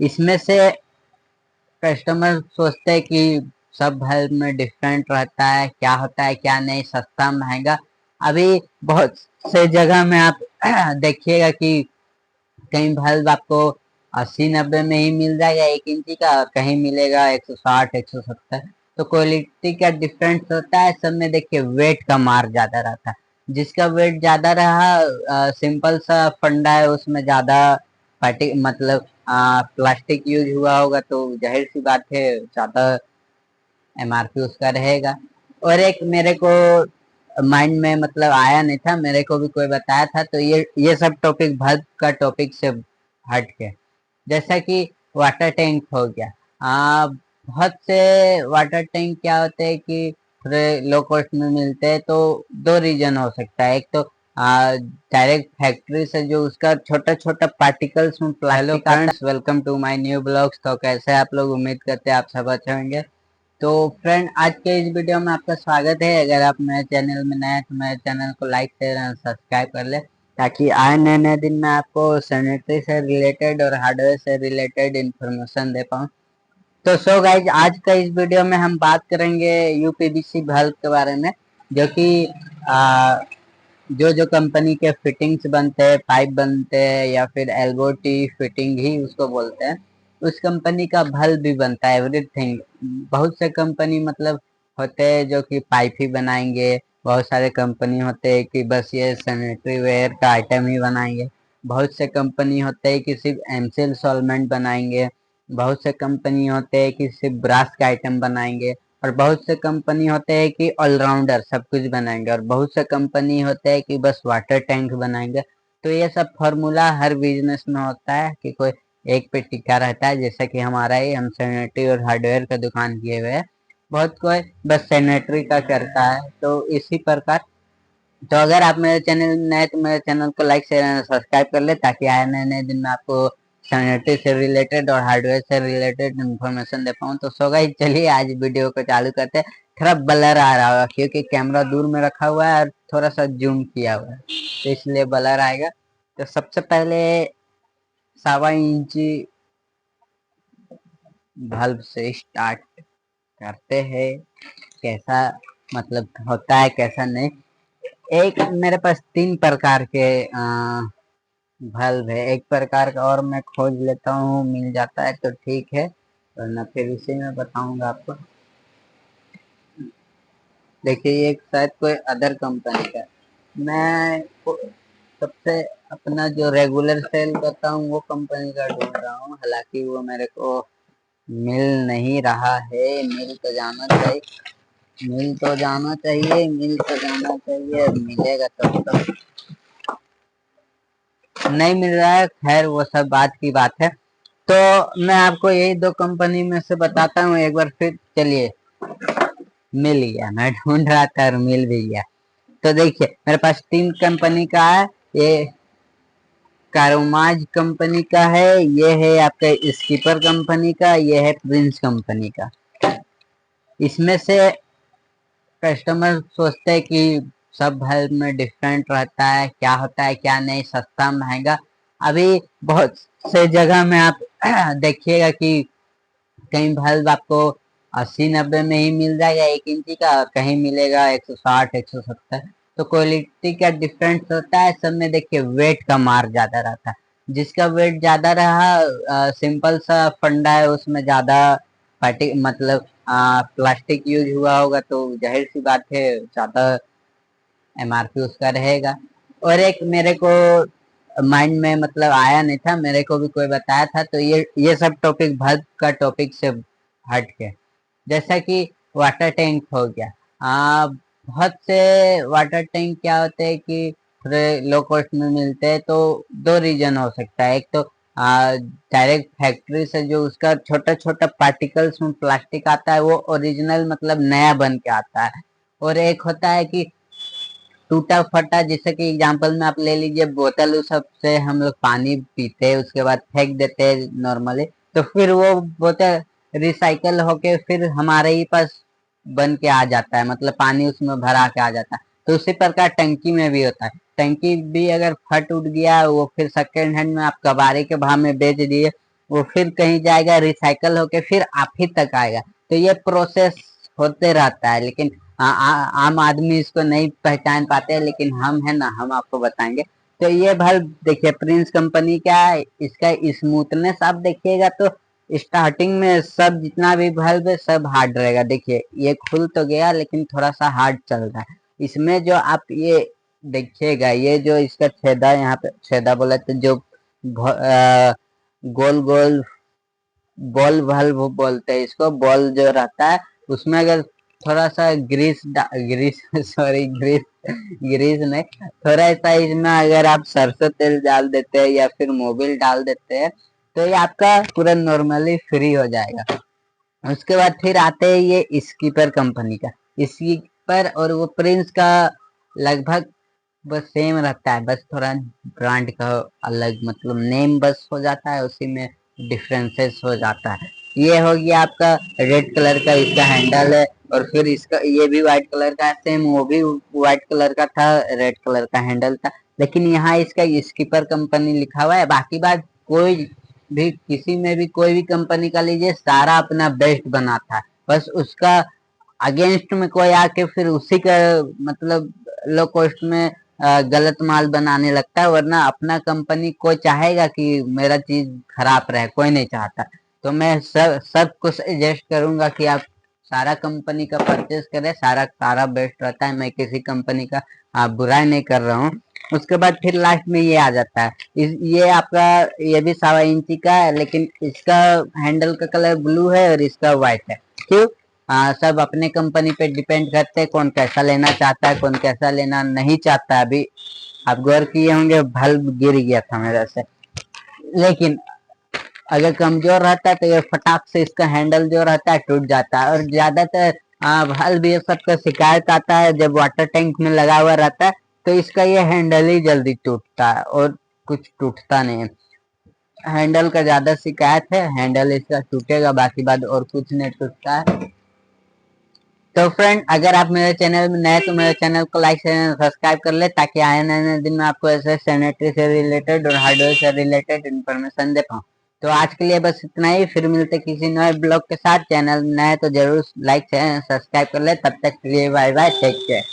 इसमें से कस्टमर सोचते हैं कि सब बल्ब में डिफरेंट रहता है, क्या होता है क्या नहीं, सस्ता महंगा। अभी बहुत से जगह में आप देखिएगा कि कहीं बल्ब आपको 80-90 में ही मिल जाएगा 1 इंची का, और कहीं मिलेगा 160 170। तो क्वालिटी का डिफरेंस होता है। सब में देखिए वेट का मार ज्यादा रहता है। जिसका वेट ज्यादा रहा, सिंपल सा फंडा है, उसमें ज्यादा पार्टी मतलब प्लास्टिक यूज हुआ होगा, तो जाहिर सी बात है ज्यादा एमआरपी उसका रहेगा। और एक मेरे को माइंड में मतलब आया नहीं था, मेरे को भी कोई बताया था, तो ये सब टॉपिक बल्ब का टॉपिक से हट के, जैसा कि वाटर टैंक हो गया। बहुत से वाटर टैंक क्या होते हैं कि थोड़े लो कॉस्ट में मिलते हैं। तो दो रीजन हो सकता है। एक तो डायरेक्ट फैक्ट्री से जो उसका छोटा छोटा पार्टिकल्स में प्लास्टिक आता है। Welcome to my new blogs. तो कैसे आप लोग, उम्मीद करते हैं आप सब अच्छे होंगे। तो फ्रेंड, आज के इस वीडियो में आपका स्वागत है। अगर आप मेरे चैनल में नए हैं तो मेरे चैनल को लाइक शेयर और सब्सक्राइब कर ले, ताकि आए नए नए दिन में आपको सैनिटरी से रिलेटेड और हार्डवेयर से रिलेटेड इंफॉर्मेशन दे पाऊँ। तो सो गाइज, आज का इस वीडियो में हम बात करेंगे यूपीवीसी बल्ब के बारे में, जो कि जो कंपनी के फिटिंग्स बनते हैं, पाइप बनते हैं, या फिर एल्बो टी फिटिंग ही उसको बोलते हैं, उस कंपनी का बल्ब भी बनता है। एवरीथिंग, बहुत से कंपनी मतलब होते हैं जो कि पाइप ही बनाएंगे। बहुत सारे कंपनी होते हैं कि बस ये सैनिटरी वेयर का आइटम ही बनाएंगे। बहुत से कंपनी होते हैं कि सिर्फ एमसील सॉल्वेंट बनाएंगे। बहुत से कंपनी होते हैं कि सिर्फ ब्रास का आइटम बनाएंगे। और बहुत से कंपनी होते हैं कि ऑलराउंडर सब कुछ बनाएंगे। और बहुत से कंपनी होते हैं कि बस वाटर टैंक बनाएंगे। तो ये सब फॉर्मूला हर बिजनेस में होता है कि कोई एक पे टिका रहता है। जैसे कि हमारा ही, हम सैनिटरी और हार्डवेयर का दुकान किए हुए हैं। बहुत कोई बस सैनिटरी का करता है। तो इसी प्रकार, तो अगर आप मेरे चैनल नए तो मेरे चैनल को लाइक शेयर और सब्सक्राइब कर ले, ताकि आए नए नए दिन में आपको सैनिटरी से रिलेटेड और हार्डवेयर से रिलेटेड इंफॉर्मेशन दे पाऊँ। तो सो गाइस, चलिए आज वीडियो को चालू करते हैं। थोड़ा ब्लर आ रहा होगा क्योंकि कैमरा दूर में रखा हुआ है और थोड़ा सा जूम किया हुआ है, तो इसलिए ब्लर आएगा। तो सबसे पहले 1.25 इंची बल्ब से स्टार्ट करते हैं। कैसा मतलब होता है कैसा नहीं। एक मेरे पास 3 प्रकार के बल्ब है। एक प्रकार का और मैं खोज लेता हूँ, मिल जाता है तो ठीक है, वरना फिर इसी में बताऊंगा आपको। देखिए, ये शायद कोई अदर कंपनी का। मैं सबसे अपना जो रेगुलर सेल करता हूँ वो कंपनी का ढूंढ रहा हूँ, हालांकि वो मेरे को मिल नहीं रहा है। मिल तो जाना चाहिए, मिल तो जाना चाहिए, मिल तो जाना चाहिए। मिलेगा तो नहीं मिल रहा है, खैर वो सब बात की बात है। तो मैं आपको यही 2 कंपनी में से बताता हूँ एक बार फिर। चलिए, मिल गया, मैं ढूंढ रहा था और मिल भी गया। तो देखिए, मेरे पास 3 कंपनी का है। ये कारोमाज कंपनी का है, ये है आपका स्कीपर कंपनी का, ये है प्रिंस कंपनी का। इसमें से कस्टमर सोचते हैं कि सब बल्ब में डिफरेंट रहता है, क्या होता है क्या नहीं, सस्ता महंगा। अभी बहुत से जगह में आप देखिएगा कि कहीं बल्ब आपको 80-90 में ही मिल जाएगा 1 इंची का, और कहीं मिलेगा 160 170। तो क्वालिटी का डिफरेंस होता है। सब में देखिए वेट का मार ज्यादा रहता है। जिसका वेट ज्यादा रहा, सिंपल सा फंडा है, उसमें ज्यादा पार्टी मतलब प्लास्टिक यूज हुआ होगा, तो जाहिर सी बात है ज्यादा एमआरपी उसका रहेगा। और एक मेरे को माइंड में मतलब आया नहीं था, मेरे को भी कोई बताया था, तो ये सब टॉपिक बल्ब का टॉपिक से हट के, जैसा कि वाटर टैंक हो गया। बहुत से वाटर टैंक क्या होते हैं कि थोड़े लो कॉस्ट में मिलते हैं। तो दो रीजन हो सकता है। एक तो डायरेक्ट फैक्ट्री से जो उसका छोटा छोटा पार्टिकल्स में प्लास्टिक आता है, वो ओरिजिनल मतलब नया बन के आता है। और एक होता है कि टूटा फटा, जैसे कि एग्जांपल में आप ले लीजिए, बोतल उस सब से हम लोग पानी पीते हैं, उसके बाद फेंक देते हैं नॉर्मली, तो फिर वो बोतल रिसाइकल होके फिर हमारे ही पास बन के आ जाता है, मतलब पानी उसमें भरा के आ जाता है। तो उसी प्रकार टंकी में भी होता है। टंकी भी अगर फट उठ गया, वो फिर सेकेंड हैंड में आप कबाड़ी के भाव में बेच दिए, वो फिर कहीं जाएगा, रिसाइकल होके फिर आप ही तक आएगा। तो ये प्रोसेस होते रहता है, लेकिन आम आदमी इसको नहीं पहचान पाते हैं, लेकिन हम है ना, हम आपको बताएंगे। तो ये बल्ब देखिए प्रिंस कंपनी का है, इसका स्मूथनेस आप देखिएगा तो स्टार्टिंग में सब जितना भी बल्ब है सब हार्ड रहेगा। देखिए ये खुल तो गया लेकिन थोड़ा सा हार्ड चल रहा है। इसमें जो आप ये देखिएगा, ये जो इसका छेदा, यहाँ पे छेदा बोला तो जो गोल गोल बॉल बल्ब बोलते हैं इसको, बॉल जो रहता है उसमें अगर थोड़ा सा ग्रीस सॉरी ग्रीस ग्रीस नहीं, थोड़ा सा इसमें अगर आप सरसों तेल डाल देते हैं या फिर मोबिल डाल देते हैं तो ये आपका पूरा नॉर्मली फ्री हो जाएगा। उसके बाद फिर आते हैं ये स्कीपर कंपनी का। स्कीपर और वो प्रिंस का लगभग बस सेम रहता है, बस थोड़ा ब्रांड का अलग मतलब नेम बस हो जाता है, उसी में डिफरेंसेस हो जाता है। ये हो गया आपका रेड कलर का इसका हैंडल है, और फिर इसका ये भी व्हाइट कलर का है, सेम वो भी व्हाइट कलर का था, रेड कलर का हैंडल था, लेकिन यहाँ इसका स्कीपर कंपनी लिखा हुआ है। बाकी बात कोई भी किसी में भी कोई भी कंपनी का लीजिए, सारा अपना बेस्ट बनाता है, बस उसका अगेंस्ट में कोई आके फिर उसी का मतलब लो कॉस्ट में गलत माल बनाने लगता है। वरना अपना कंपनी कोई चाहेगा कि मेरा चीज खराब रहे, कोई नहीं चाहता। तो मैं सबको सजेस्ट करूंगा कि आप सारा कंपनी का परचेस करें, सारा सारा बेस्ट रहता है। मैं किसी कंपनी का बुराई नहीं कर रहा हूँ। उसके बाद फिर लास्ट में ये आ जाता है, ये आपका ये भी 1.25 इंची का है, लेकिन इसका हैंडल का कलर ब्लू है और इसका व्हाइट है। क्यों? सब अपने कंपनी पे डिपेंड करते हैं, कौन कैसा लेना चाहता है, कौन कैसा लेना नहीं चाहता है। अभी आप गौर किए होंगे बल्ब गिर गया था मेरे से, लेकिन अगर कमजोर रहता है तो ये फटाक से इसका हैंडल जो रहता है टूट जाता है। और ज्यादातर बल्ब ये सब का शिकायत आता है जब वाटर टैंक में लगा हुआ रहता है, तो इसका ये हैंडल ही जल्दी टूटता है और कुछ टूटता नहीं है। हैंडल का ज्यादा शिकायत है, हैंडल इसका टूटेगा, बाकी बात और कुछ नहीं टूटता है। तो फ्रेंड, अगर आप मेरे चैनल में नए तो मेरे चैनल को लाइक शेयर सब्सक्राइब कर ले, ताकि आने वाले दिन में आपको ऐसे सैनिटरी से रिलेटेड और हार्डवेयर से रिलेटेड इन्फॉर्मेशन दे पाऊँ। तो आज के लिए बस इतना ही, फिर मिलते किसी नए ब्लॉग के साथ। चैनल नए तो जरूर लाइक शेयर सब्सक्राइब कर ले। तब तक के लिए बाय बाय, टेक केयर।